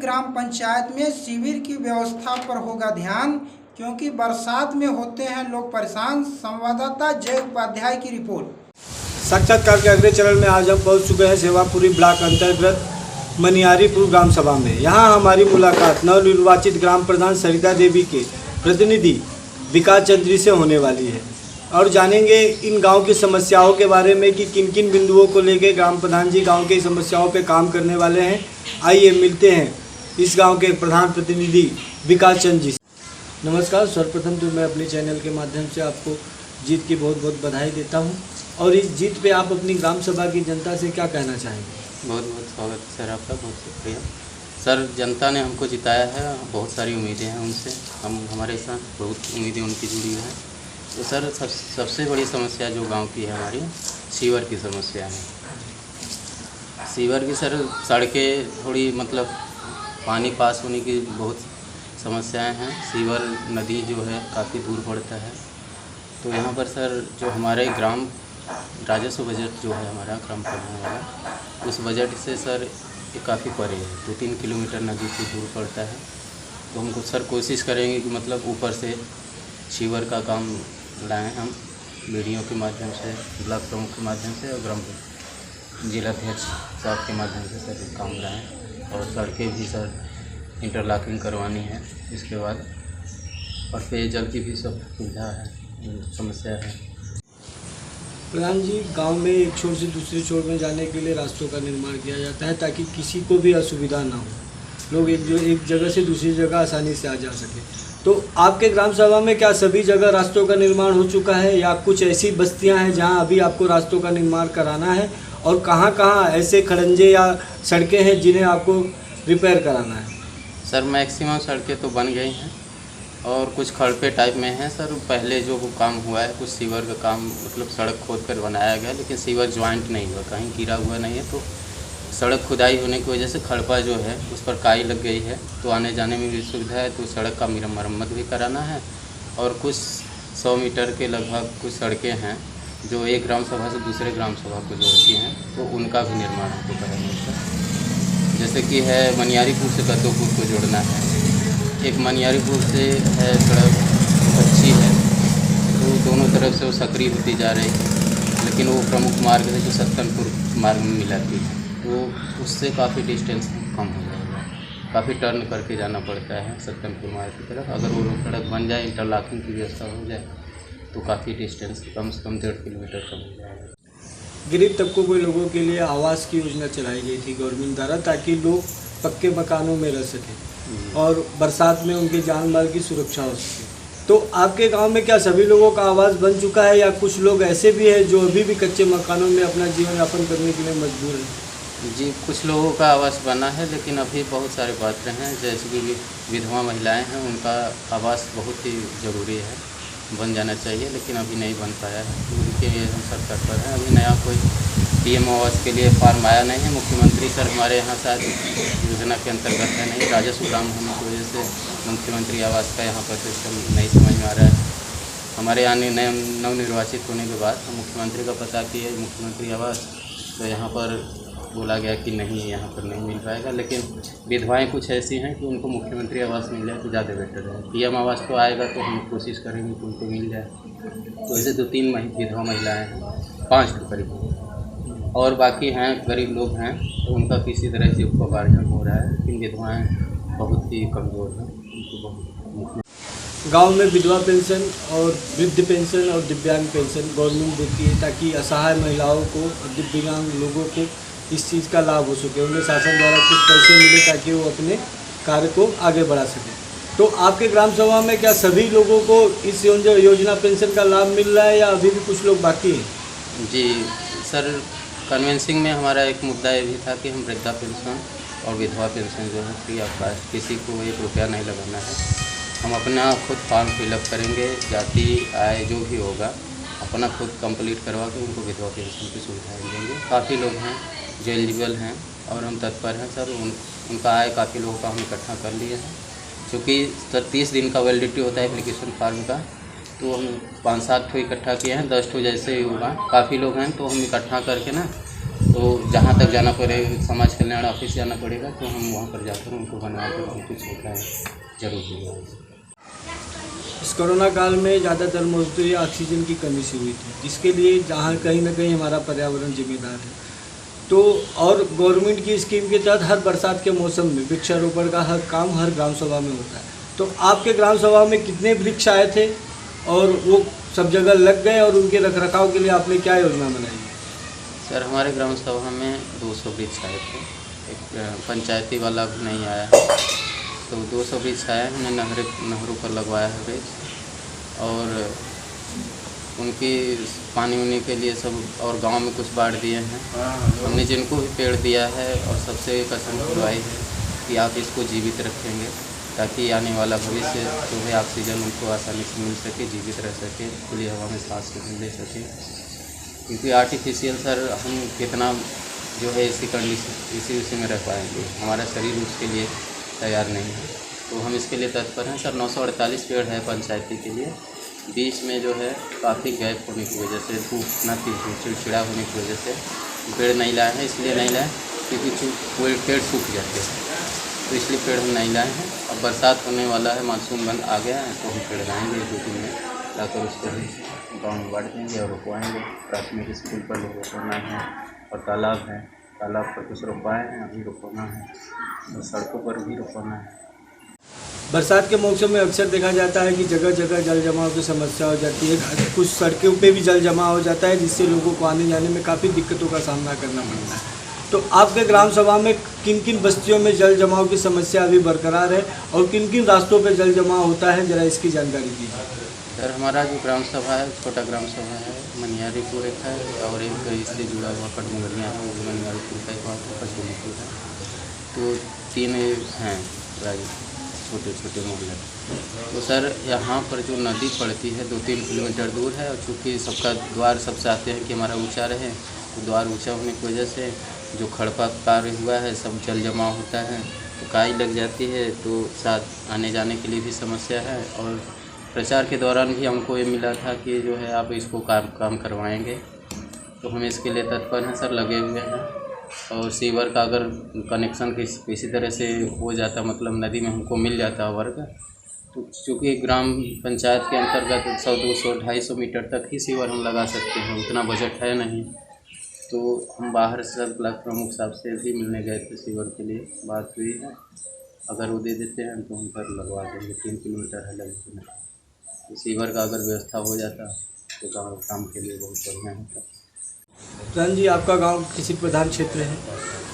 ग्राम पंचायत में शिविर की व्यवस्था पर होगा ध्यान, क्योंकि बरसात में होते हैं लोग परेशान। संवाददाता जय उपाध्याय की रिपोर्ट। साक्षात्कार के अगले चरण में आज हम पहुंच चुके हैं सेवापुरी ब्लॉक अंतर्गत मनियारीपुर ग्राम सभा में। यहां हमारी मुलाकात नवनिर्वाचित ग्राम प्रधान सरिता देवी के प्रतिनिधि विकास चंद्री से होने वाली है और जानेंगे इन गांव की समस्याओं के बारे में कि किन किन बिंदुओं को लेकर ग्राम प्रधान जी गांव की समस्याओं पे काम करने वाले हैं। आइए मिलते हैं इस गांव के प्रधान प्रतिनिधि विकास चंद्र जी। नमस्कार। सर्वप्रथम तो मैं अपने चैनल के माध्यम से आपको जीत की बहुत बहुत बधाई देता हूं और इस जीत पे आप अपनी ग्राम सभा की जनता से क्या कहना चाहेंगे? बहुत बहुत स्वागत सर आपका, बहुत शुक्रिया सर। जनता ने हमको जिताया है, बहुत सारी उम्मीदें हैं उनसे, हमारे साथ बहुत उम्मीदें उनकी जुड़ी हैं। तो सर सबसे बड़ी समस्या जो गांव की है हमारी, सीवर की समस्या है। सीवर की सर सड़कें थोड़ी मतलब पानी पास होने की बहुत समस्याएं हैं। सीवर नदी जो है काफ़ी दूर पड़ता है। तो यहाँ पर सर जो हमारे ग्राम राजस्व बजट जो है हमारा ग्राम प्रधान वाला, उस बजट से सर ये काफ़ी परे है, 2-3 किलोमीटर नदी से दूर पड़ता है। तो हमको सर कोशिश करेंगे कि मतलब ऊपर से सीवर का काम लाएँ हम, वीडियो के माध्यम से, ब्लॉक प्रमुख के माध्यम से और ग्राम जिलाध्यक्ष साहब के माध्यम से सर काम लाएँ। और सड़कें भी सर इंटरलॉकिंग करवानी है इसके बाद, और पेयजल की भी सब सुविधा है, समस्या है। प्रधान जी, गांव में एक छोर से दूसरे छोर में जाने के लिए रास्तों का निर्माण किया जाता है ताकि किसी को भी असुविधा ना हो, लोग एक जगह से दूसरी जगह आसानी से आ जा सके। तो आपके ग्राम सभा में क्या सभी जगह रास्तों का निर्माण हो चुका है या कुछ ऐसी बस्तियां हैं जहां अभी आपको रास्तों का निर्माण कराना है, और कहां कहां ऐसे खड़ंजे या सड़कें हैं जिन्हें आपको रिपेयर कराना है? सर मैक्सिमम सड़कें तो बन गई हैं और कुछ खड़पे टाइप में हैं सर। पहले जो काम हुआ है कुछ सीवर का काम मतलब सड़क खोद कर बनाया गया, लेकिन सीवर ज्वाइंट नहीं हुआ, कहीं गिरा हुआ नहीं है। तो सड़क खुदाई होने की वजह से खड़पा जो है उस पर काई लग गई है, तो आने जाने में भी सुविधा है। तो सड़क का मरम्मत भी कराना है। और कुछ 100 मीटर के लगभग कुछ सड़कें हैं जो एक ग्राम सभा से दूसरे ग्राम सभा को जोड़ती हैं, तो उनका भी निर्माण हमको कराना है। जैसे कि है मनियारीपुर से गद्दोपुर को जोड़ना है, एक मनियारीपुर से है सड़क अच्छी है, तो दोनों तरफ से वो सक्रिय होती जा रही है, लेकिन वो प्रमुख मार्ग है जो सत्तनपुर मार्ग में मिलाती है, तो उससे काफ़ी डिस्टेंस कम हो जाएगा। काफ़ी टर्न करके जाना पड़ता है सत्तनपुर मार्ग की तरफ। अगर वो सड़क बन जाए, इंटरलॉकिंग की व्यवस्था हो जाए, तो काफ़ी डिस्टेंस कम से कम 1.5 किलोमीटर कम हो जाएगा। गरीब तबकों के लोगों के लिए आवास की योजना चलाई गई थी गवर्नमेंट द्वारा, ताकि लोग पक्के मकानों में रह सकें और बरसात में उनके जान माल की सुरक्षा हो सके। तो आपके गांव में क्या सभी लोगों का आवास बन चुका है या कुछ लोग ऐसे भी हैं जो अभी भी कच्चे मकानों में अपना जीवन यापन करने के लिए मजबूर हैं? जी, कुछ लोगों का आवास बना है, लेकिन अभी बहुत सारे पात्र हैं जैसे कि विधवा महिलाएं हैं, उनका आवास बहुत ही ज़रूरी है, बन जाना चाहिए, लेकिन अभी नहीं बन पाया है। तो उनके लिए हम सर तत्पर हैं। अभी नया कोई PM आवास के लिए फॉर्म आया नहीं है। मुख्यमंत्री सर हमारे यहाँ शायद योजना के अंतर्गत है नहीं, राजस्व ग्राम होने की वजह से मुख्यमंत्री आवास का यहाँ पर सिस्टम नहीं समझ में आ रहा है। हमारे यहाँ नवनिर्वाचित होने के बाद हम मुख्यमंत्री का पता किए मुख्यमंत्री आवास, तो यहाँ पर बोला गया कि नहीं, यहाँ पर नहीं मिल पाएगा। लेकिन विधवाएं कुछ ऐसी हैं कि उनको मुख्यमंत्री आवास मिल जाए तो ज़्यादा बेटर है। PM आवास तो आएगा तो हम कोशिश करेंगे कि उनको मिल जाए। तो ऐसे 2-3 विधवा महिलाएं हैं, 5 करीब, और बाकी हैं गरीब लोग हैं, तो उनका किसी तरह से उपार्जन हो रहा है, लेकिन विधवाएँ बहुत ही कमज़ोर हैं, उनको बहुत। गांव में विधवा पेंशन और वृद्ध पेंशन और दिव्यांग पेंशन गवर्नमेंट देती है ताकि असहाय महिलाओं को और दिव्यांग लोगों को इस चीज़ का लाभ हो सके, उन्हें शासन द्वारा कुछ पैसे मिले ताकि वो अपने कार्य को आगे बढ़ा सकें। तो आपके ग्राम सभा में क्या सभी लोगों को इस योजना पेंशन का लाभ मिल रहा है या अभी भी कुछ लोग बाकी हैं? जी सर, कन्वेंसिंग में हमारा एक मुद्दा ये भी था कि हम वृद्धा पेंशन और विधवा पेंशन जो है फ्री ऑफ कास्ट, किसी को 1 रुपया नहीं लगाना है। हम अपना खुद फॉर्म फिलअप करेंगे, जाति आय जो भी होगा अपना खुद कंप्लीट करवा के उनको विधवा पेंशन की सुविधाएँ देंगे। काफ़ी लोग हैं जो एलिजिबल हैं और हम तत्पर हैं सर। उनका आय काफ़ी लोगों का हम इकट्ठा कर लिए हैं, क्योंकि सर 30 दिन का वैलिडिटी होता है एप्लीकेशन फॉर्म का, तो हम 5-7 ठो इकट्ठा किए हैं, 10 ठो जैसे ही होगा, काफ़ी लोग हैं तो हम इकट्ठा करके ना तो जहाँ तक जाना पड़ेगा, समाज कल्याण ऑफिस जाना पड़ेगा, तो हम वहाँ पर जाकर उनको बनवा कर कुछ होता है जरूर देगा। इस कोरोना काल में ज़्यादातर मजदूरी ऑक्सीजन की कमी से हुई थी, जिसके लिए जहाँ कहीं ना कहीं हमारा पर्यावरण जिम्मेदार है। तो और गवर्नमेंट की स्कीम के तहत हर बरसात के मौसम में वृक्षारोपण का हर काम हर ग्राम सभा में होता है। तो आपके ग्राम सभा में कितने वृक्ष आए थे और वो सब जगह लग गए, और उनके रखरखाव के लिए आपने क्या योजना बनाई? सर हमारे ग्राम सभा में 200 वृक्ष आए थे, एक पंचायती वाला भी नहीं आया है, तो 200 वृक्ष आए। हमने नहरों पर लगवाया है वृक्ष, और उनकी पानी उनी के लिए सब, और गांव में कुछ बांट दिए हैं। हमने जिनको भी पेड़ दिया है और सबसे कसम खुलवाई है कि आप इसको जीवित रखेंगे, ताकि आने वाला भविष्य जो है ऑक्सीजन उनको आसानी से मिल सके, जीवित रह सके, खुली हवा में सांस ले सके। क्योंकि आर्टिफिशियल सर हम कितना जो है इसी कंडीशन उसी में रह पाएंगे, हमारा शरीर उसके लिए तैयार नहीं है। तो हम इसके लिए तत्पर हैं सर। 948 पेड़ है पंचायती के लिए। बीच में जो है काफ़ी गैप होने की वजह से, धूप इतना चिड़चिड़ा होने की वजह से पेड़ नहीं लाए हैं। इसलिए नहीं लाए क्योंकि पेड़ सूख जाते हैं, तो इसलिए पेड़ हम नहीं लाए हैं। अब बरसात होने वाला है, मानसून बंद आ गया है, तो हम पेड़ लाएंगे 2-3 में, लाकर उसको गाँव में बांट देंगे और रोपवाएँगे। प्राथमिक स्कूल पर लोग रोपना है, और तालाब है, तालाब पर कुछ रोपाए हैं, अभी रोपना है, और सड़कों पर भी रोपना है। बरसात के मौसम में अक्सर देखा जाता है कि जगह जगह जल जमाव की समस्या हो जाती है, कुछ सड़कों पे भी जल जमा हो जाता है, जिससे लोगों को आने जाने में काफ़ी दिक्कतों का सामना करना पड़ता है। तो आपके ग्राम सभा में किन किन बस्तियों में जल जमाव की समस्या अभी बरकरार है, और किन किन रास्तों पर जल जमाव होता है, ज़रा इसकी जानकारी दीजिए। सर हमारा जो ग्राम सभा है, छोटा ग्राम सभा है, मनियारीपुर एक है, और एक इससे जुड़ा हुआ कटमुगरिया है, मनियारीपुर का एक वहाँ कटमुगरिया है, तो 3 हैं छोटे छोटे मोहल्ले। तो सर यहाँ पर जो नदी पड़ती है 2-3 किलोमीटर दूर है, और चूँकि सबका द्वार सब चाहते हैं कि हमारा ऊंचा रहे, तो द्वार ऊंचा होने की वजह से जो खड़पा कार्य हुआ है सब जल जमा होता है, तो काई लग जाती है, तो साथ आने जाने के लिए भी समस्या है। और प्रचार के दौरान भी हमको ये मिला था कि जो है आप इसको काम करवाएंगे, तो हम इसके लिए तत्पर हैं सर, लगे हुए हैं। और सीवर का अगर कनेक्शन किसी तरह से हो जाता, मतलब नदी में हमको मिल जाता वर्ग, तो चूँकि ग्राम पंचायत के अंतर्गत 100, 200, 250 मीटर तक ही सीवर हम लगा सकते हैं, उतना बजट है नहीं। तो हम बाहर से ब्लॉक प्रमुख साहब से भी मिलने गए थे, सीवर के लिए बात हुई है, अगर वो दे देते हैं तो हम पर लगवा देंगे। 3 किलोमीटर है लगभग, तो सीवर का अगर व्यवस्था हो जाता तो काम के लिए बहुत बढ़िया होता। प्रधान जी, आपका गांव कृषि प्रधान क्षेत्र है,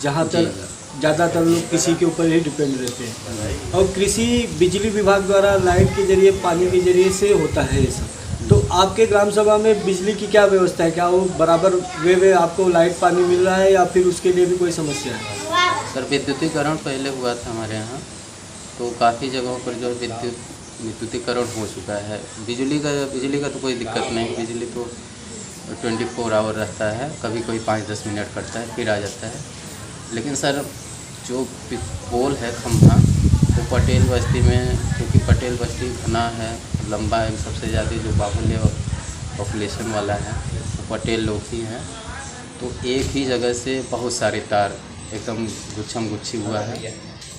जहां तक ज़्यादातर लोग कृषि के ऊपर ही डिपेंड रहते हैं, और कृषि बिजली विभाग द्वारा लाइट के जरिए, पानी के जरिए से होता है ये सब। तो आपके ग्राम सभा में बिजली की क्या व्यवस्था है? क्या वो बराबर वे आपको लाइट पानी मिल रहा है, या फिर उसके लिए भी कोई समस्या है? सर विद्युतीकरण पहले हुआ था हमारे यहाँ, तो काफ़ी जगहों पर जो विद्युतीकरण हो चुका है। बिजली का तो कोई दिक्कत नहीं, बिजली तो 24 आवर रहता है, कभी कोई 5-10 मिनट कटता है फिर आ जाता है। लेकिन सर जो पोल है खंभा, तो पटेल बस्ती में, क्योंकि पटेल बस्ती घना है, लंबा है, सबसे ज़्यादा जो बाहुल्य पॉपुलेशन वाला है तो पटेल लोग ही हैं, तो एक ही जगह से बहुत सारे तार एकदम गुच्छम गुच्छी हुआ है,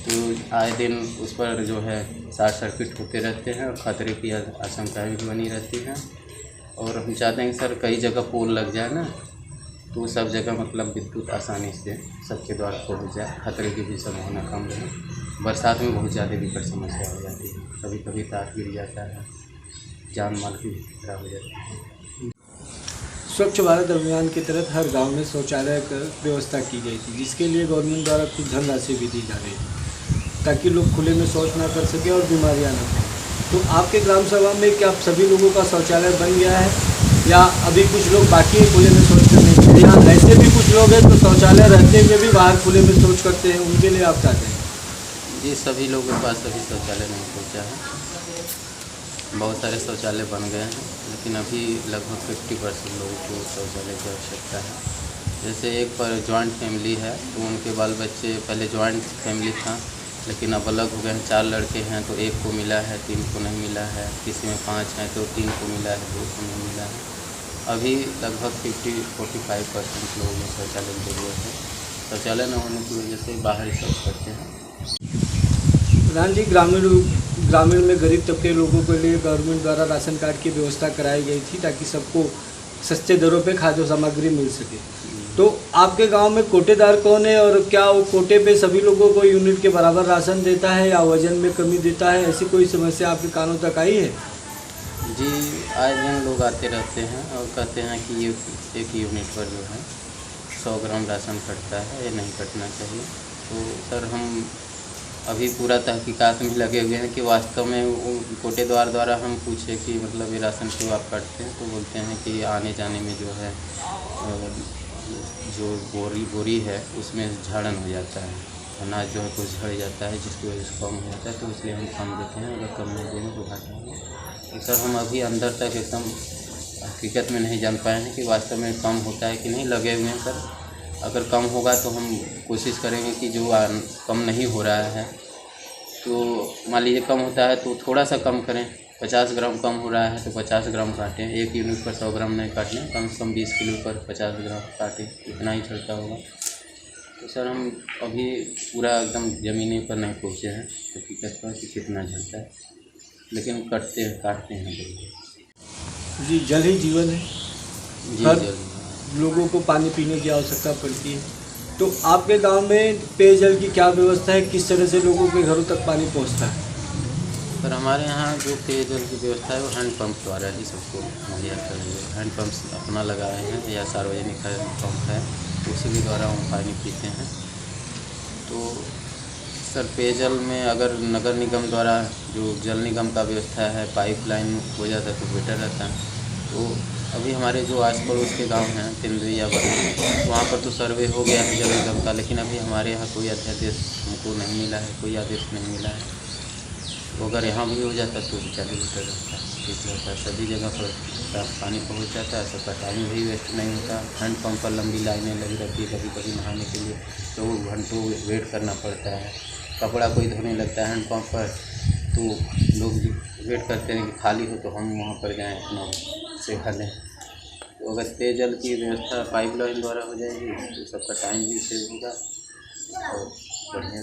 तो आए दिन उस पर जो है शॉर्ट सर्किट होते रहते हैं, और ख़तरे की आशंकाएँ भी बनी रहती हैं। और हम चाहते हैं कि सर कई जगह पोल लग जाए ना, तो सब जगह मतलब विद्युत आसानी से सबके द्वारा पहुँच जाए, खतरे की भी संभावना कम रहे। बरसात में बहुत ज़्यादा विकट समस्या हो जाती है, कभी कभी तार गिर जाता है, जान माल की खतरा हो जाती है। स्वच्छ भारत अभियान के तहत हर गांव में शौचालय की व्यवस्था की गई थी, जिसके लिए गवर्नमेंट द्वारा कुछ धनराशि भी दी जा रही थी, ताकि लोग खुले में शौच ना कर सके और बीमारियां ना फैलें। तो आपके ग्राम सभा में क्या सभी लोगों का शौचालय बन गया है, या अभी कुछ लोग बाकी है खुले में शौच करने के लिए, या ऐसे भी कुछ लोग हैं तो शौचालय रहते हुए भी बाहर खुले में शौच करते हैं, उनके लिए आप चाहते हैं? जी, सभी लोगों के पास अभी शौचालय नहीं पहुँचा है, बहुत सारे शौचालय बन गए हैं, लेकिन अभी लगभग 50% लोगों को शौचालय की आवश्यकता है। जैसे एक पर जॉइंट फैमिली है, तो उनके बाल बच्चे, पहले जॉइंट फैमिली था लेकिन अब अलग हो गए हैं, 4 लड़के हैं तो 1 को मिला है, 3 को नहीं मिला है, किसी में 5 हैं तो 3 को मिला है, 2 को नहीं मिला है। अभी लगभग 45% लोगों में शौचालय की जरूरत है। शौचालय न होने की वजह से बाहर ही शौच करते हैं। प्रधान जी, ग्रामीण में गरीब तबके लोगों के लिए गवर्नमेंट द्वारा राशन कार्ड की व्यवस्था कराई गई थी ताकि सबको सस्ते दरों पे खाद्य सामग्री मिल सके। तो आपके गांव में कोटेदार कौन है और क्या वो कोटे पे सभी लोगों को यूनिट के बराबर राशन देता है या वजन में कमी देता है? ऐसी कोई समस्या आपके कानों तक आई है? जी, आए दिन लोग आते रहते हैं और कहते हैं कि ये एक यूनिट पर जो है 100 ग्राम राशन कटता है, ये नहीं कटना चाहिए। तो सर हम अभी पूरा तहकीकात में लगे हुए हैं कि वास्तव में वो कोटेदार द्वारा हम पूछे कि मतलब ये राशन क्यों आप काटते हैं, तो बोलते हैं कि आने जाने में जो है जो बोरी है उसमें झाड़न हो जाता है, अनाज जो है कुछ झड़ जाता है जिसकी वजह से कम हो जाता है, तो इसलिए हम कम देते हैं। अगर कम नहीं देंगे तो घाटा है। तो सर हम अभी अंदर तक एकदम हकीकत में नहीं जान पाए हैं कि वास्तव में कम होता है कि नहीं। लगे हुए हैं सर, अगर कम होगा तो हम कोशिश करेंगे कि जो कम नहीं हो रहा है तो मान लीजिए कम होता है तो थोड़ा सा कम करें। 50 ग्राम कम हो रहा है तो 50 ग्राम काटें, एक यूनिट पर 100 ग्राम नहीं काटने, कम से कम 20 किलो पर 50 ग्राम काटें, इतना ही चलता होगा। तो सर हम अभी पूरा एकदम ज़मीनी पर नहीं पहुँचे हैं हकीकत पर कि कितना झलता है, लेकिन काटते हैं जरूर। जी, जल ही जीवन है। जी हर जरूर। लोगों को पानी पीने की आवश्यकता पड़ती है। तो आपके गांव में पेयजल की क्या व्यवस्था है? किस तरह से लोगों के घरों तक पानी पहुंचता है? सर हमारे यहाँ जो पेयजल की व्यवस्था है वो हैंडपम्प द्वारा ही सबको मुहैया करेंगे। हैंडपम्प अपना लगाए हैं या सार्वजनिक हैंडपम्प है, उसी के द्वारा हम पानी पीते हैं। तो सर पेयजल में अगर नगर निगम द्वारा जो जल निगम का व्यवस्था है पाइपलाइन हो जाता है तो बेटर रहता है। तो अभी हमारे जो आस पड़ोस के गांव हैं तिंदरी या बरनी, वहाँ पर तो सर्वे हो गया है जल निगम का, लेकिन अभी हमारे यहाँ कोई अध्यादेश हमको नहीं मिला है, कोई आदेश नहीं मिला है। तो अगर यहाँ भी हो जाता तो बेटर रहता है, ठीक रहता है। सभी जगह पर साफ पानी पहुँच जाता है, सबका टाइम भी वेस्ट नहीं होता। हैंडपम्प पर लंबी लाइनें लगी रहती है कभी कभी नहाने के लिए, तो घंटों वेट करना पड़ता है। कपड़ा कोई धोने लगता है हैंडपम्प पर तो लोग वेट करते हैं कि खाली हो तो हम वहाँ पर जाएँ अपना सेवा लें। तो अगर पेयजल की व्यवस्था पाइपलाइन द्वारा हो जाएगी तो सबका टाइम भी सेव होगा और बढ़िया।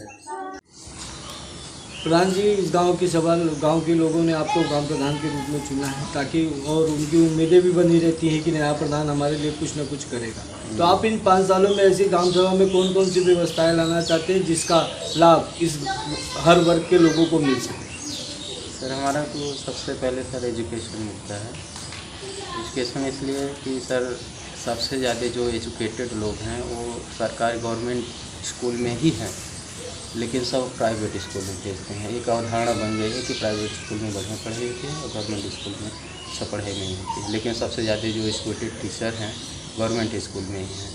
प्रधान जी, इस गांव के लोगों ने आपको ग्राम प्रधान के रूप में चुना है ताकि और उनकी उम्मीदें भी बनी रहती हैं कि नया प्रधान हमारे लिए कुछ न कुछ करेगा। तो आप इन 5 सालों में ऐसी ग्राम सभा में कौन कौन सी व्यवस्थाएं लाना चाहते हैं जिसका लाभ इस हर वर्ग के लोगों को मिल सके? सर हमारा तो सबसे पहले सर एजुकेशन मिलता है। एजुकेशन इसलिए कि सर सबसे ज़्यादा जो एजुकेटेड लोग हैं वो सरकारी गवर्नमेंट स्कूल में ही हैं, लेकिन सब प्राइवेट स्कूल में भेजते हैं। एक अवधारणा बन गई है कि प्राइवेट स्कूल में बढ़िया पढ़ाई होती है और गवर्नमेंट स्कूल में अच्छा पढ़ाई नहीं होती है, लेकिन सबसे ज़्यादा जो एजुकेटेड टीचर हैं गवर्नमेंट स्कूल में ही हैं।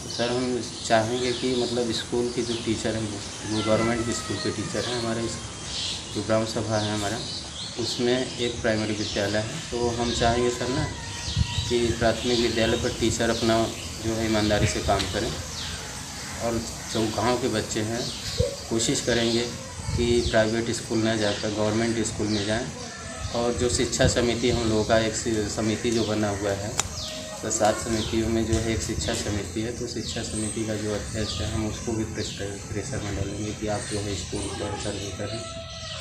तो सर हम चाहेंगे कि मतलब स्कूल के जो टीचर हैं वो गवर्नमेंट स्कूल के टीचर हैं। हमारे जो ग्राम सभा है हमारा उसमें एक प्राइमरी विद्यालय है, तो हम चाहेंगे सर ना कि प्राथमिक विद्यालय पर टीचर अपना जो है ईमानदारी से काम करें और जो गांव के बच्चे हैं कोशिश करेंगे कि प्राइवेट स्कूल न जाकर गवर्नमेंट स्कूल में जाएं। और जो शिक्षा समिति हम लोगों का एक समिति जो बना हुआ है, तो 7 समितियों में जो है एक शिक्षा समिति है, तो शिक्षा समिति का जो अध्यक्ष है हम उसको भी प्रेशर में डालेंगे कि आप जो है स्कूल पर सर्वे करें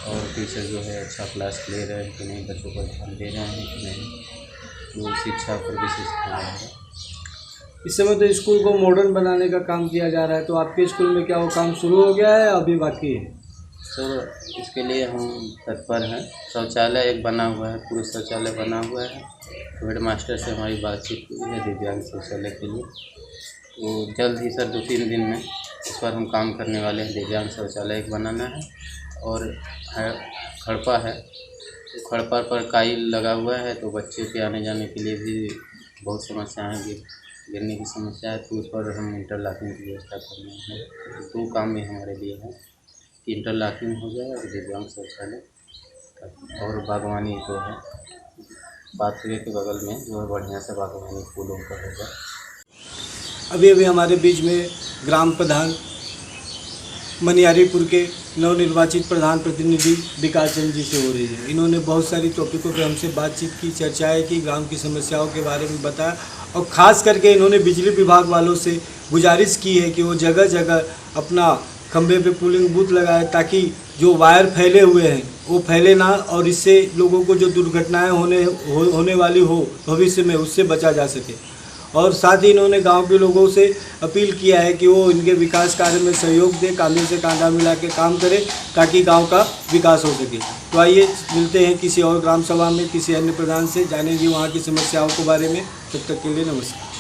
और टीचर जो है अच्छा क्लास ले रहे हैं कि नहीं, बच्चों पर ध्यान दे रहे हैं कि नहीं, तो शिक्षा पर विशेष ध्यान रहेगा। इस समय तो स्कूल को मॉडर्न बनाने का काम किया जा रहा है, तो आपके स्कूल में क्या वो काम शुरू हो गया है या अभी बाकी है? सर इसके लिए हम तत्पर हैं। शौचालय एक बना हुआ है, पुरुष शौचालय बना हुआ है। तो हेड मास्टर से हमारी बातचीत हुई है दिव्यांग शौचालय के लिए, तो जल्द ही सर 2-3 दिन में इस पर हम काम करने वाले हैं। दिव्यांग शौचालय एक बनाना है और खड़पा है, तो खड़पा पर काई लगा हुआ है, तो बच्चे के आने जाने के लिए भी बहुत समस्याएँ गिरने की समस्या है, तो उस पर हम इंटरलॉकिंग की व्यवस्था करना है। तो 2 काम में हमारे लिए है कि इंटरलॉकिंग हो जाए और दिव्यांग शौचालय और बागवानी जो है पाथवे के बगल में जो है बढ़िया से बागवानी फूलों का होगा। अभी हमारे बीच में ग्राम प्रधान मनियारीपुर के नवनिर्वाचित प्रधान प्रतिनिधि विकास चंद जी से हो रही है। इन्होंने बहुत सारी टॉपिकों पे हमसे बातचीत की, चर्चाएं की, ग्राम की समस्याओं के बारे में बताया और ख़ास करके इन्होंने बिजली विभाग वालों से गुजारिश की है कि वो जगह जगह अपना खंभे पे पुलिंग बूथ लगाए ताकि जो वायर फैले हुए हैं वो फैले ना और इससे लोगों को जो दुर्घटनाएं होने वाली हो भविष्य में उससे बचा जा सके। और साथ ही इन्होंने गांव के लोगों से अपील किया है कि वो इनके विकास कार्य में सहयोग दें, कांधे से कांधा मिला के काम करें ताकि गांव का विकास हो सके। तो आइए मिलते हैं किसी और ग्राम सभा में किसी अन्य प्रधान से, जानेंगे वहाँ की समस्याओं के बारे में। तब तक के लिए नमस्कार।